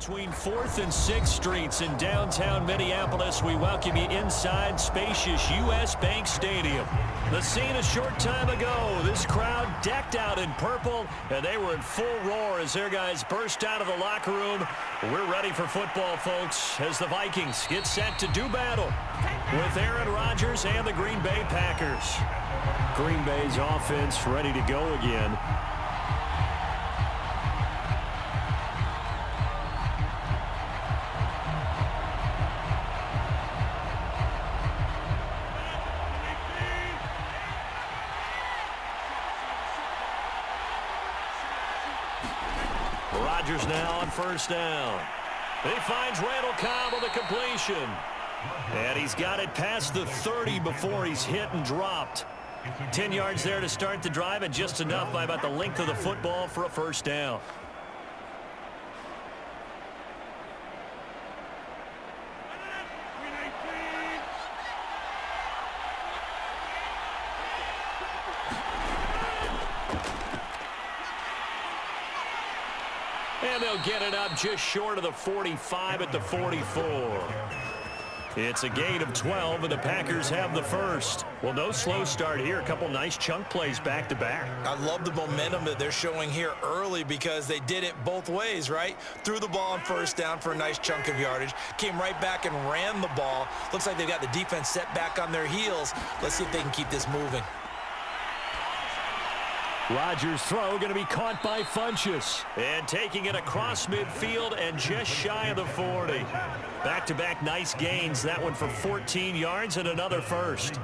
Between 4th and 6th Streets in downtown Minneapolis, we welcome you inside spacious U.S. Bank Stadium. The scene a short time ago, this crowd decked out in purple, and they were in full roar as their guys burst out of the locker room. We're ready for football, folks, as the Vikings get set to do battle with Aaron Rodgers and the Green Bay Packers. Green Bay's offense ready to go again. Rodgers now on first down. He finds Randall Cobb on the completion. And he's got it past the 30 before he's hit and dropped. 10 yards there to start the drive, and just enough by about the length of the football for a first down. And they'll get it up just short of the 45 at the 44. It's a gain of 12, and the Packers have the first. Well, no slow start here. A couple nice chunk plays back-to-back. I love the momentum that they're showing here early because they did it both ways, right? Threw the ball on first down for a nice chunk of yardage. Came right back and ran the ball. Looks like they've got the defense set back on their heels. Let's see if they can keep this moving. Rodgers' throw going to be caught by Funchess. And taking it across midfield and just shy of the 40. Back-to-back nice gains. That one for 14 yards and another first.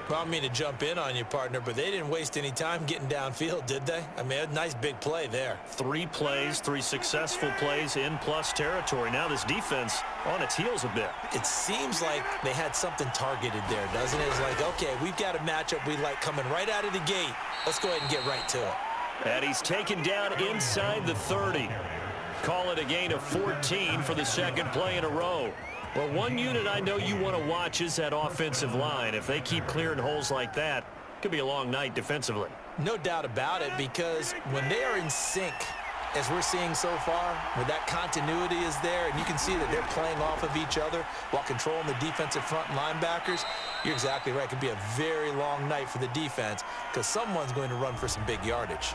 Well, I don't mean to jump in on you, partner, but they didn't waste any time getting downfield, did they? I mean, a nice big play there. 3 plays, 3 successful plays in plus territory. Now this defense on its heels a bit. It seems like they had something targeted there, doesn't it? It's like, okay, we've got a matchup we like coming right out of the gate. Let's go ahead and get right to it. And he's taken down inside the 30. Call it a gain of 14 for the second play in a row. Well, one unit I know you want to watch is that offensive line. If they keep clearing holes like that, it could be a long night defensively. No doubt about it, because when they are in sync, as we're seeing so far, where that continuity is there, and you can see that they're playing off of each other while controlling the defensive front linebackers, you're exactly right. It could be a very long night for the defense because someone's going to run for some big yardage.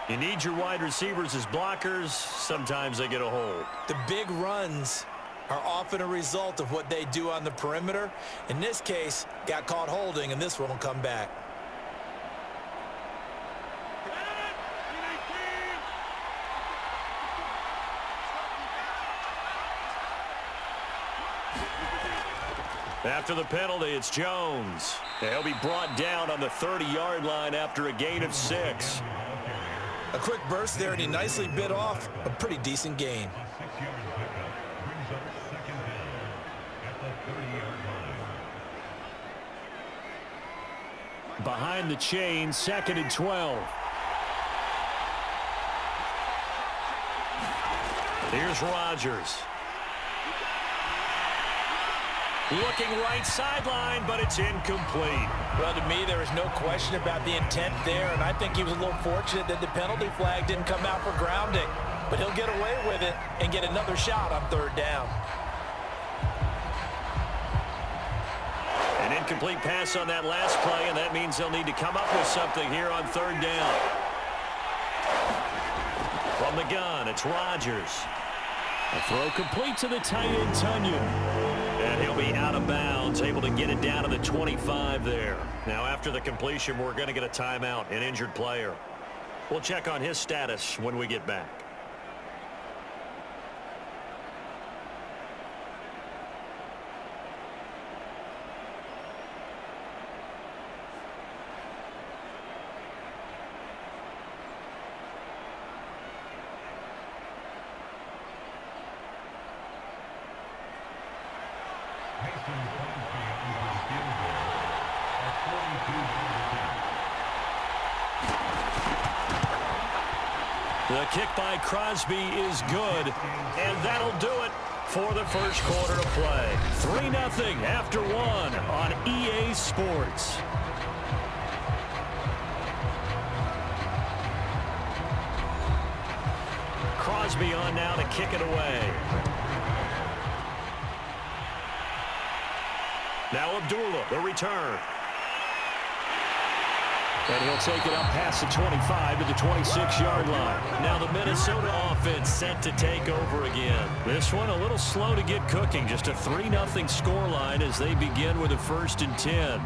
You need your wide receivers as blockers. Sometimes they get a hold. The big runs are often a result of what they do on the perimeter. In this case, got caught holding, and this one will come back. After the penalty, it's Jones. He'll be brought down on the 30-yard line after a gain of 6. A quick burst there, and he nicely bit off a pretty decent gain. Behind the chain, 2nd and 12. Here's Rodgers. Looking right sideline, but it's incomplete. Well, to me, there was no question about the intent there, and I think he was a little fortunate that the penalty flag didn't come out for grounding. But he'll get away with it and get another shot on 3rd down. An incomplete pass on that last play, and that means they'll need to come up with something here on 3rd down. From the gun, it's Rodgers. A throw complete to the tight end, Tunyon. And he'll be out of bounds, able to get it down to the 25 there. Now, after the completion, we're going to get a timeout, an injured player. We'll check on his status when we get back. The kick by Crosby is good, and that'll do it for the first quarter of play. 3-0 after 1 on EA Sports. Crosby on now to kick it away. Now Abdullah, the return. And he'll take it up past the 25 to the 26-yard line. Now the Minnesota offense set to take over again. This one a little slow to get cooking. Just a 3-0 scoreline as they begin with a 1st and 10.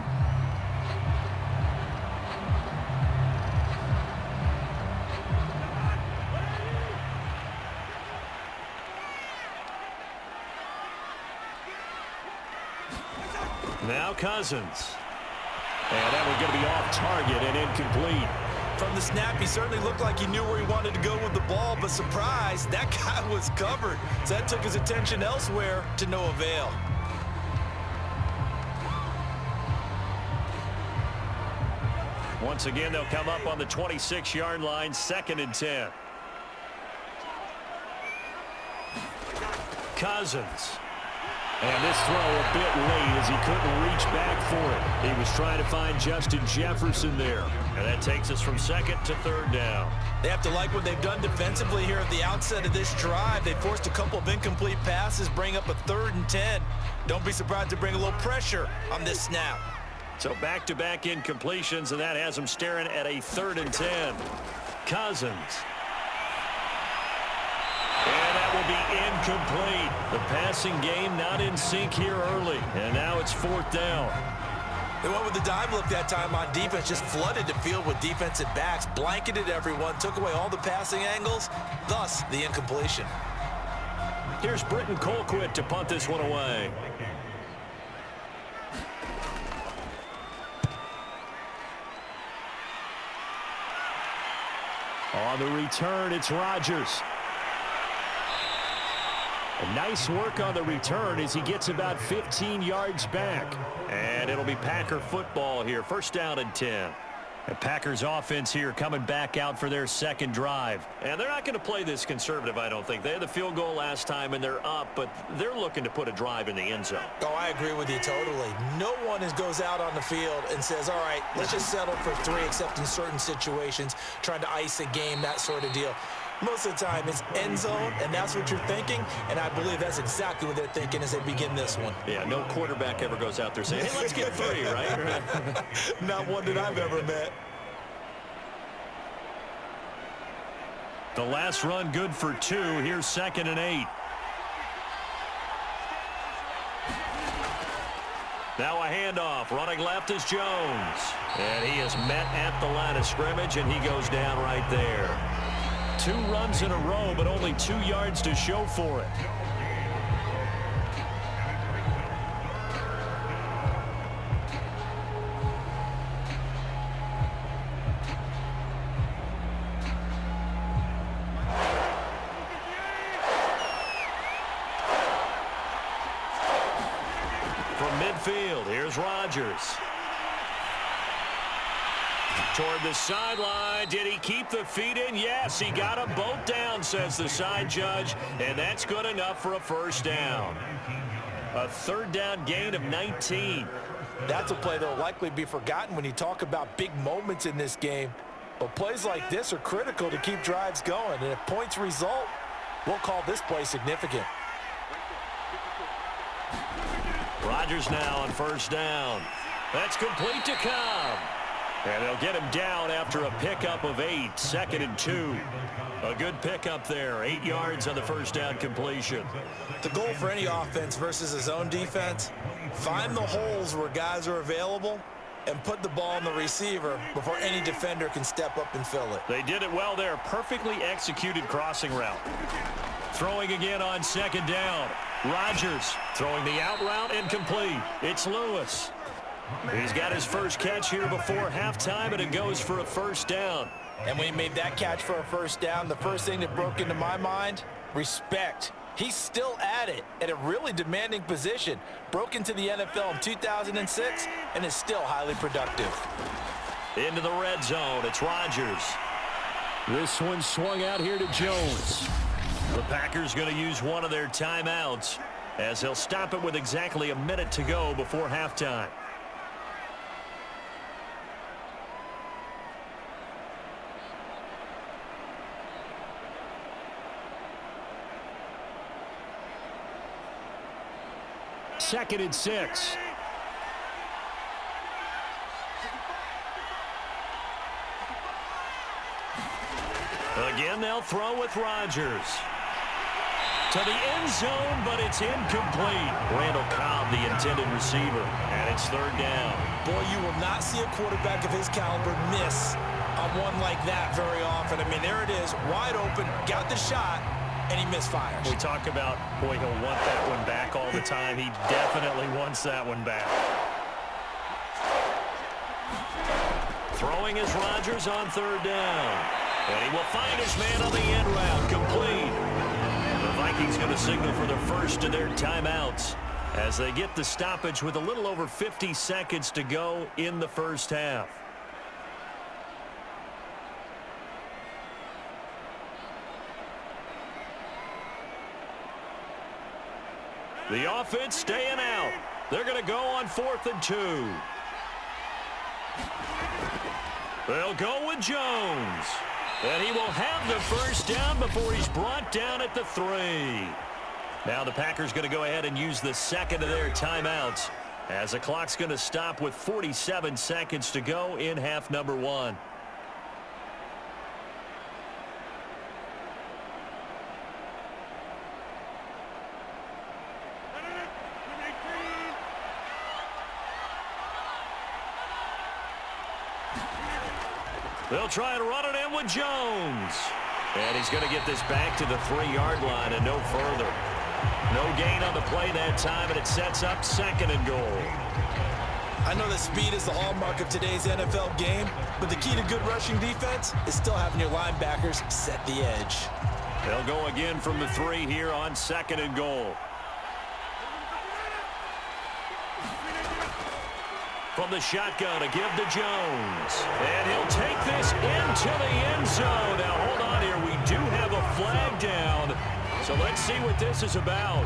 Now Cousins. And that one's going to be off target and incomplete. From the snap, he certainly looked like he knew where he wanted to go with the ball, but surprise, that guy was covered. So that took his attention elsewhere to no avail. Once again, they'll come up on the 26-yard line, 2nd and 10. Cousins. And this throw a bit late as he couldn't reach back for it. He was trying to find Justin Jefferson there. And that takes us from 2nd to 3rd down. They have to like what they've done defensively here at the outset of this drive. They forced a couple of incomplete passes, bring up a 3rd and 10. Don't be surprised to bring a little pressure on this snap. So back-to-back incompletions, and that has them staring at a 3rd and 10. Cousins. And that will be incomplete. The passing game not in sync here early. And now it's 4th down. They went with the dive look that time on defense, just flooded the field with defensive backs, blanketed everyone, took away all the passing angles, thus the incompletion. Here's Britton Colquitt to punt this one away. On the return, it's Rodgers. Nice work on the return as he gets about 15 yards back. And it'll be Packer football here. 1st down and 10. The Packers offense here coming back out for their 2nd drive. And they're not going to play this conservative, I don't think. They had the field goal last time and they're up, but they're looking to put a drive in the end zone. Oh, I agree with you totally. No one goes out on the field and says, all right, let's just settle for 3, except in certain situations, trying to ice a game, that sort of deal. Most of the time, it's end zone, and that's what you're thinking, and I believe that's exactly what they're thinking as they begin this one. Yeah, no quarterback ever goes out there saying, hey, let's get 3, right? Not one that I've ever met. The last run good for 2. Here's 2nd and 8. Now a handoff. Running left is Jones. And he is met at the line of scrimmage, and he goes down right there. 2 runs in a row, but only 2 yards to show for it. From midfield, here's Rodgers. Toward the sideline. Did he keep the feet in? Yes, he got them both down, says the side judge, and that's good enough for a 1st down. A 3rd down gain of 19. That's a play that will likely be forgotten when you talk about big moments in this game. But plays like this are critical to keep drives going, and if points result, we'll call this play significant. Rodgers now on 1st down. That's complete to Cobb. And they'll get him down after a pickup of 8, 2nd and 2. A good pickup there, 8 yards on the 1st down completion. The goal for any offense versus a zone defense, find the holes where guys are available and put the ball on the receiver before any defender can step up and fill it. They did it well there, perfectly executed crossing route. Throwing again on 2nd down. Rodgers throwing the out route incomplete. It's Lewis. He's got his first catch here before halftime, and it goes for a 1st down. And when he made that catch for a 1st down, the first thing that broke into my mind, respect. He's still at it at a really demanding position. Broke into the NFL in 2006 and is still highly productive. Into the red zone, it's Rodgers. This one swung out here to Jones. The Packers going to use one of their timeouts as they'll stop it with exactly a minute to go before halftime. 2nd and 6. Again, they'll throw with Rodgers. To the end zone, but it's incomplete. Randall Cobb, the intended receiver, and it's 3rd down. Boy, you will not see a quarterback of his caliber miss on one like that very often. I mean, there it is, wide open, got the shot, and he misfires. We talk about, boy, he'll want that one back all the time. He definitely wants that one back. Throwing is Rodgers on 3rd down. And he will find his man on the end route, complete. The Vikings going to signal for the first of their timeouts as they get the stoppage with a little over 50 seconds to go in the first half. The offense staying out. They're going to go on 4th and 2. They'll go with Jones. And he will have the first down before he's brought down at the 3. Now the Packers going to go ahead and use the second of their timeouts as the clock's going to stop with 47 seconds to go in half number 1. They'll try and run it in with Jones. And he's going to get this back to the 3-yard line and no further. No gain on the play that time, and it sets up 2nd and goal. I know that speed is the hallmark of today's NFL game, but the key to good rushing defense is still having your linebackers set the edge. They'll go again from the 3 here on 2nd and goal. From the shotgun to give to Jones. And he'll take this into the end zone. Now, hold on here. We do have a flag down. So let's see what this is about.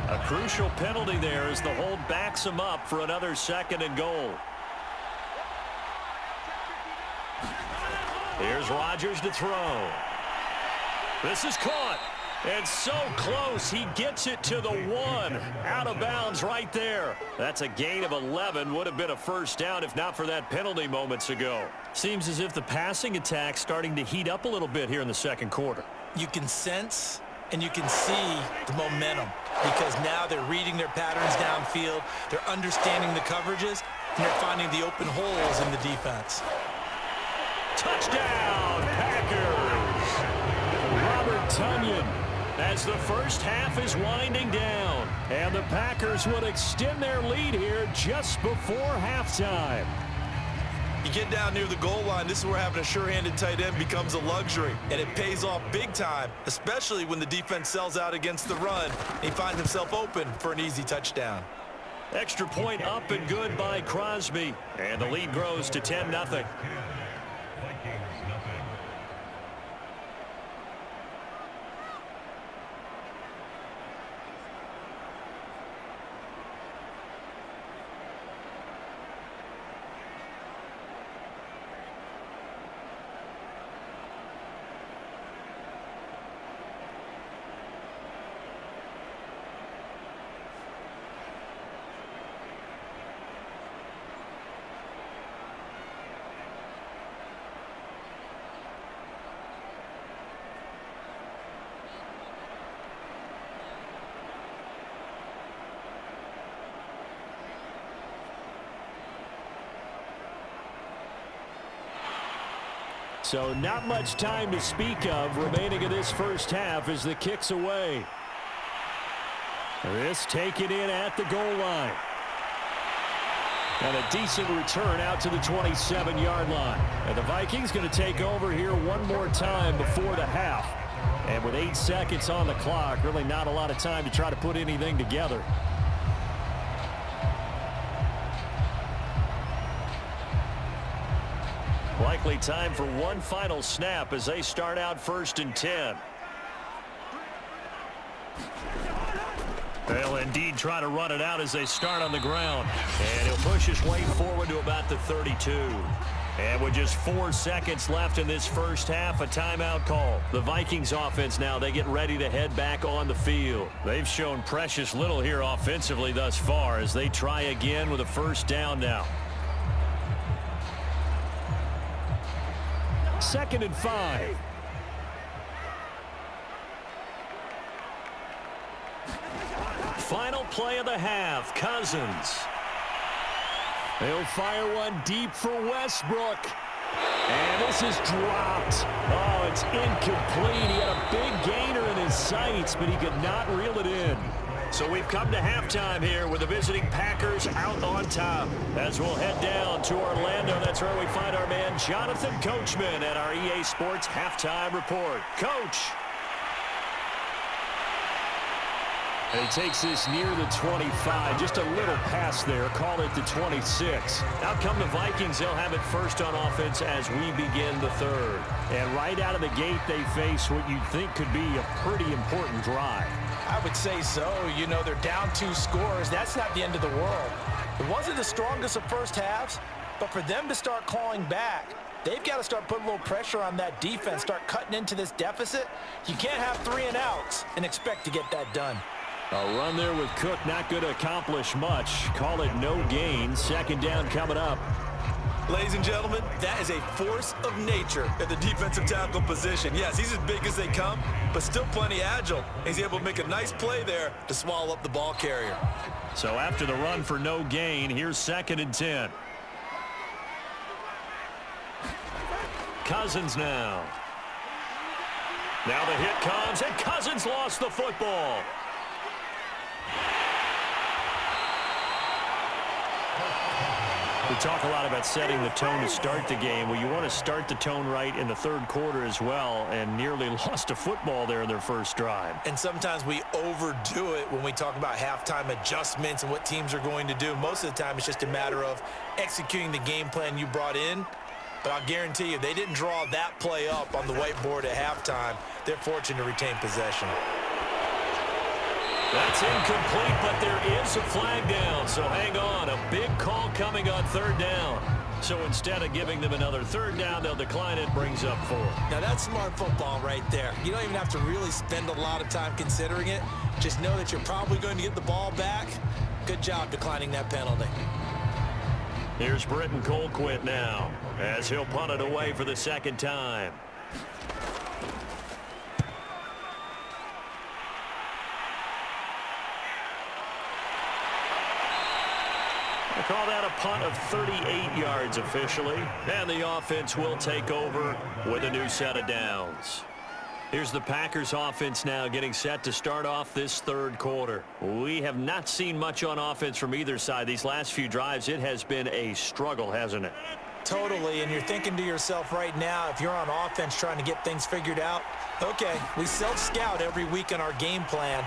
A crucial penalty there as the hold backs him up for another 2nd and goal. Here's Rodgers to throw. This is caught. And so close, he gets it to the 1. Out of bounds right there. That's a gain of 11. Would have been a first down if not for that penalty moments ago. Seems as if the passing attack's starting to heat up a little bit here in the 2nd quarter. You can sense and you can see the momentum because now they're reading their patterns downfield. They're understanding the coverages, and they're finding the open holes in the defense. Touchdown, Packers! Robert Tonyan as the first half is winding down. And the Packers would extend their lead here just before halftime. You get down near the goal line, this is where having a sure-handed tight end becomes a luxury. And it pays off big time, especially when the defense sells out against the run. And he finds himself open for an easy touchdown. Extra point up and good by Crosby. And the lead grows to 10-0. So not much time to speak of remaining in this first half as the kick's away. This taken in at the goal line. And a decent return out to the 27-yard line. And the Vikings going to take over here one more time before the half. And with 8 seconds on the clock, really not a lot of time to try to put anything together. Likely time for one final snap as they start out 1st and 10. They'll indeed try to run it out as they start on the ground. And he'll push his way forward to about the 32. And with just 4 seconds left in this first half, a timeout call. The Vikings offense now, they get ready to head back on the field. They've shown precious little here offensively thus far as they try again with a first down now. 2nd and 5. Final play of the half, Cousins. They'll fire one deep for Westbrook. And this is dropped. Oh, it's incomplete. He had a big gainer in his sights, but he could not reel it in. So we've come to halftime here with the visiting Packers out on top. As we'll head down to Orlando, that's where we find our man Jonathan Coachman at our EA Sports Halftime Report. Coach. And he takes this near the 25. Just a little pass there. Call it the 26. Out come the Vikings. They'll have it first on offense as we begin the third. And right out of the gate, they face what you'd think could be a pretty important drive. I would say so. You know, they're down 2 scores. That's not the end of the world. It wasn't the strongest of first halves, but for them to start clawing back, they've got to start putting a little pressure on that defense, start cutting into this deficit. You can't have 3 and outs and expect to get that done. A run there with Cook, not going to accomplish much. Call it no gain. 2nd down coming up. Ladies and gentlemen, that is a force of nature at the defensive tackle position. Yes, he's as big as they come, but still plenty agile. He's able to make a nice play there to swallow up the ball carrier. So after the run for no gain, here's 2nd and 10. Cousins now. Now the hit comes, and Cousins lost the football. We talk a lot about setting the tone to start the game. Well, you want to start the tone right in the 3rd quarter as well, and nearly lost a football there in their first drive. And sometimes we overdo it when we talk about halftime adjustments and what teams are going to do. Most of the time, it's just a matter of executing the game plan you brought in. But I'll guarantee you, they didn't draw that play up on the whiteboard at halftime. They're fortunate to retain possession. That's incomplete, but there is a flag down, so hang on. A big call coming on 3rd down. So instead of giving them another 3rd down, they'll decline it, brings up 4. Now that's smart football right there. You don't even have to really spend a lot of time considering it. Just know that you're probably going to get the ball back. Good job declining that penalty. Here's Britton Colquitt now, as he'll punt it away for the 2nd time. I call that a punt of 38 yards officially. And the offense will take over with a new set of downs. Here's the Packers offense now getting set to start off this 3rd quarter. We have not seen much on offense from either side. These last few drives, it has been a struggle, hasn't it? Totally, and you're thinking to yourself right now, if you're on offense trying to get things figured out, okay, we self-scout every week in our game plan.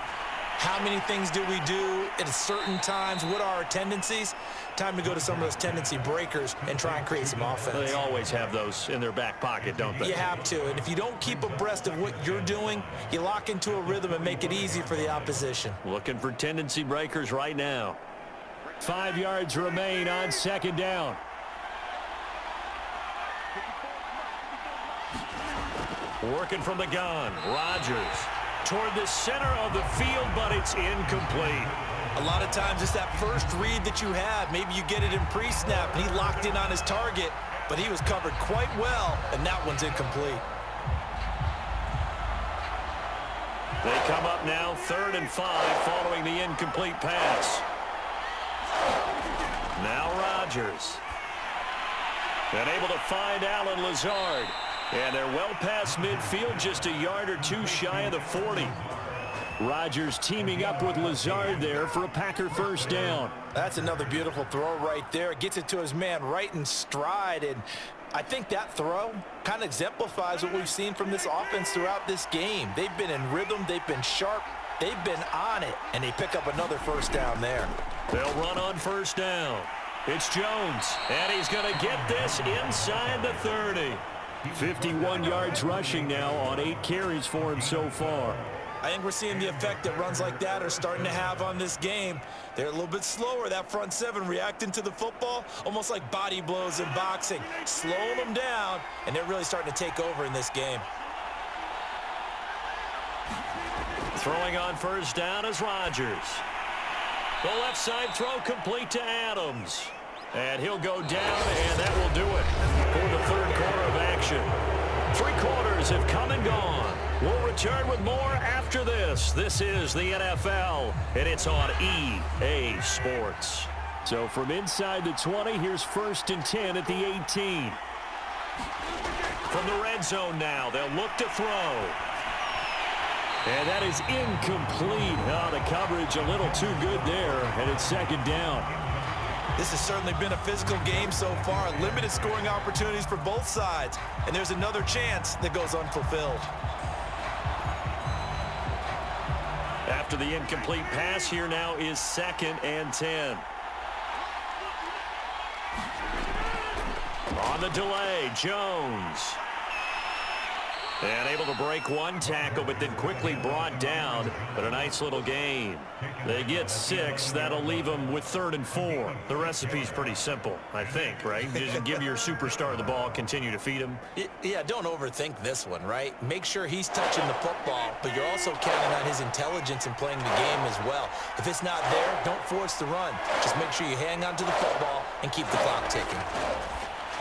How many things do we do at certain times? What are our tendencies? Time to go to some of those tendency breakers and try and create some offense. They always have those in their back pocket, don't they? You have to, and if you don't keep abreast of what you're doing, you lock into a rhythm and make it easy for the opposition. Looking for tendency breakers right now. 5 yards remain on 2nd down. Working from the gun, Rodgers. Toward the center of the field, but it's incomplete. A lot of times it's that first read that you have. Maybe you get it in pre-snap, and he locked in on his target, but he was covered quite well, and that one's incomplete. They come up now 3rd and 5 following the incomplete pass. Now Rodgers. And able to find Allen Lazard. And they're well past midfield, just a yard or 2 shy of the 40. Rodgers teaming up with Lazard there for a Packer first down. That's another beautiful throw right there. Gets it to his man right in stride. And I think that throw kind of exemplifies what we've seen from this offense throughout this game. They've been in rhythm. They've been sharp. They've been on it. And they pick up another first down there. They'll run on first down. It's Jones. And he's going to get this inside the 30. 51 yards rushing now on 8 carries for him so far. I think we're seeing the effect that runs like that are starting to have on this game. They're a little bit slower, that front seven, reacting to the football, almost like body blows in boxing, slowing them down, and they're really starting to take over in this game. Throwing on first down is Rodgers. The left side throw complete to Adams. And he'll go down, and that will do it for the third quarter of action. 3 quarters have come and gone. We'll return with more after this. This is the NFL, and it's on EA Sports. So from inside the 20, here's 1st and 10 at the 18. From the red zone now, they'll look to throw. And that is incomplete. Oh, the coverage a little too good there, and it's 2nd down. This has certainly been a physical game so far. Limited scoring opportunities for both sides. And there's another chance that goes unfulfilled. After the incomplete pass, here now is 2nd and 10. On the delay, Jones. And able to break one tackle, but then quickly brought down. But a nice little gain. They get 6. That'll leave them with 3rd and 4. The recipe's pretty simple, I think, right? Just give your superstar the ball, continue to feed him. Yeah, don't overthink this one, right? Make sure he's touching the football, but you're also counting on his intelligence in playing the game as well. If it's not there, don't force the run. Just make sure you hang on to the football and keep the clock ticking.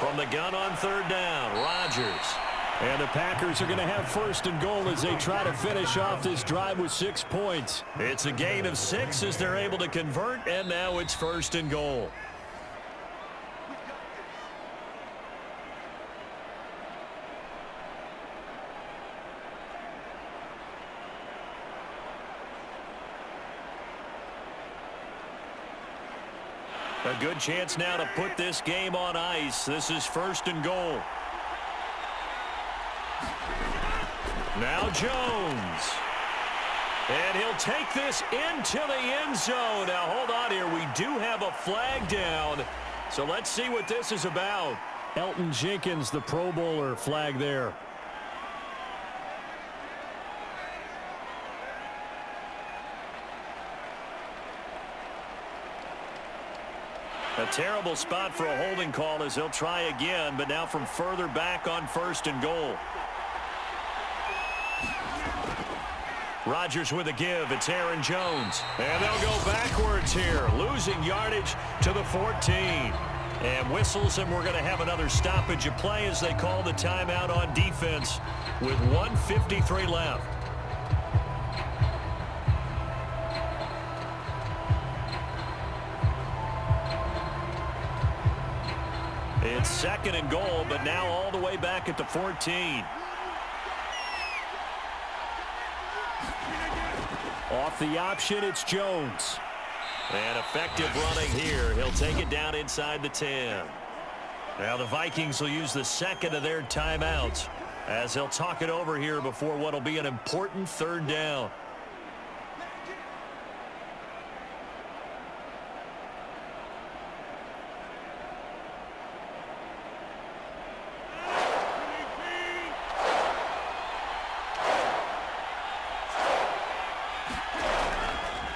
From the gun on 3rd down, Rodgers. And the Packers are going to have 1st and goal as they try to finish off this drive with 6 points. It's a gain of 6 as they're able to convert, and now it's 1st and goal. A good chance now to put this game on ice. This is 1st and goal. Now Jones. And he'll take this into the end zone. Now, hold on here. We do have a flag down. So let's see what this is about. Elton Jenkins, the Pro Bowler, flag there. A terrible spot for a holding call as he'll try again, but now from further back on 1st and goal. Rodgers with a give. It's Aaron Jones. And they'll go backwards here, losing yardage to the 14. And whistles, and we're going to have another stoppage of play as they call the timeout on defense with 1:53 left. It's 2nd and goal, but now all the way back at the 14. Off the option, it's Jones. And effective running here. He'll take it down inside the 10. Now the Vikings will use the 2nd of their timeouts as they'll talk it over here before what will be an important 3rd down.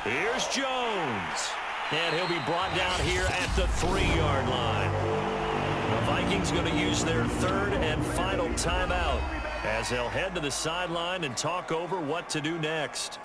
Here's Jones. And he'll be brought down here at the 3-yard line. The Vikings going to use their 3rd and final timeout as they'll head to the sideline and talk over what to do next.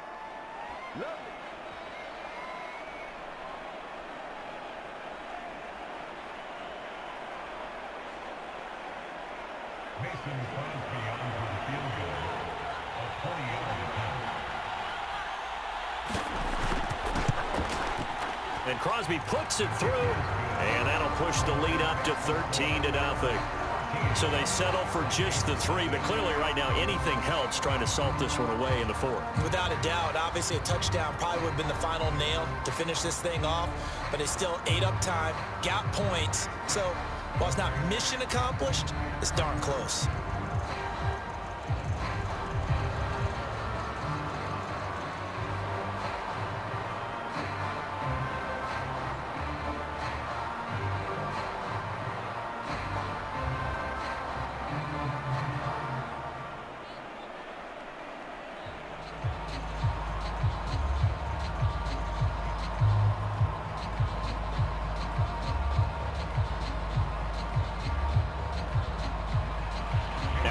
And Crosby puts it through, and that'll push the lead up to 13-0. So they settle for just the 3, but clearly right now anything helps trying to salt this one away in the 4th. Without a doubt, obviously a touchdown probably would have been the final nail to finish this thing off, but it's still ate up time, got points. So while it's not mission accomplished, it's darn close.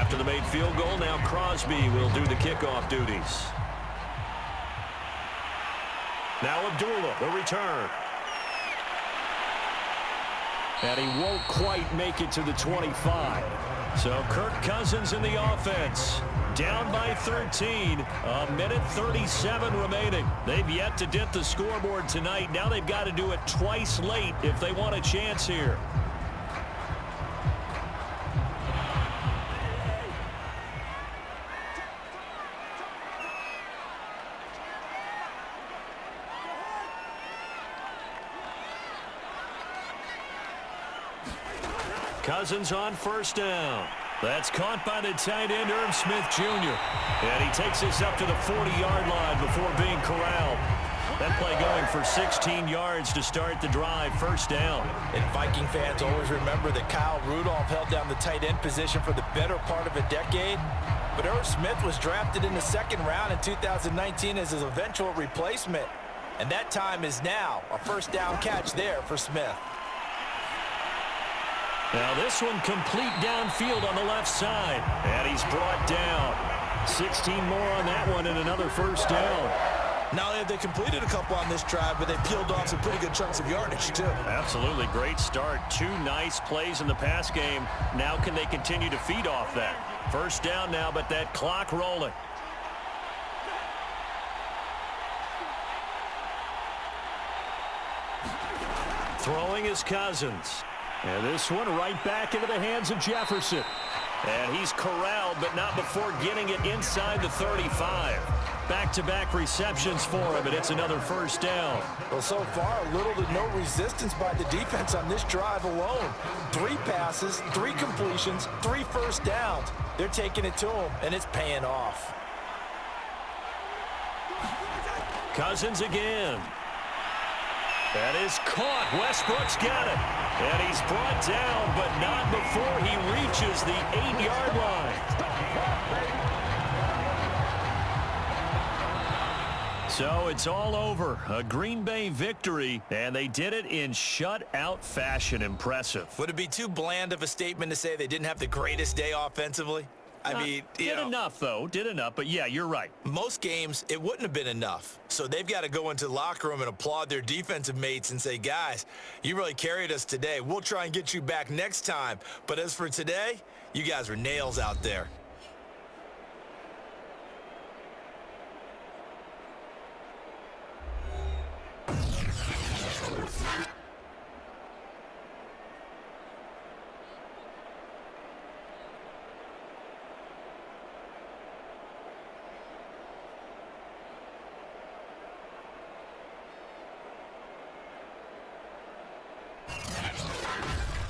After the made field goal, now Crosby will do the kickoff duties. Now Abdullah, the return. And he won't quite make it to the 25. So Kirk Cousins in the offense. Down by 13. A minute 37 remaining. They've yet to dip the scoreboard tonight. Now they've got to do it twice late if they want a chance here. Cousins on first down. That's caught by the tight end, Irv Smith Jr. And he takes this up to the 40-yard line before being corralled. That play going for 16 yards to start the drive, first down. And Viking fans always remember that Kyle Rudolph held down the tight end position for the better part of a decade. But Irv Smith was drafted in the second round in 2019 as his eventual replacement. And that time is now. A first down catch there for Smith. Now this one complete downfield on the left side. And he's brought down. 16 more on that one and another first down. Now they completed a couple on this drive, but they peeled off some pretty good chunks of yardage too. Absolutely great start. 2 nice plays in the pass game. Now can they continue to feed off that? First down now, but that clock rolling. Throwing is Cousins. And this one right back into the hands of Jefferson. And he's corralled, but not before getting it inside the 35. Back-to-back receptions for him, and it's another first down. Well, so far, little to no resistance by the defense on this drive alone. 3 passes, 3 completions, 3 first downs. They're taking it to him, and it's paying off. Cousins again. That is caught. Westbrook's got it. And he's brought down, but not before he reaches the 8-yard line. So it's all over. A Green Bay victory, and they did it in shutout fashion. Impressive. Would it be too bland of a statement to say they didn't have the greatest day offensively? I mean, did enough, though. Did enough, but yeah, you're right. Most games, it wouldn't have been enough. So they've got to go into the locker room and applaud their defensive mates and say, guys, you really carried us today. We'll try and get you back next time. But as for today, you guys were nails out there.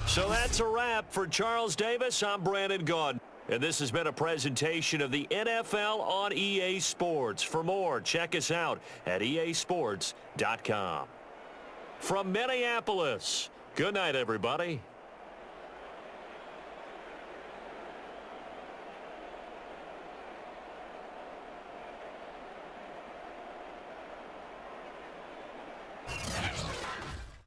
So that's a wrap for Charles Davis. I'm Brandon Gaudin. And this has been a presentation of the NFL on EA Sports. For more, check us out at easports.com. From Minneapolis, good night, everybody.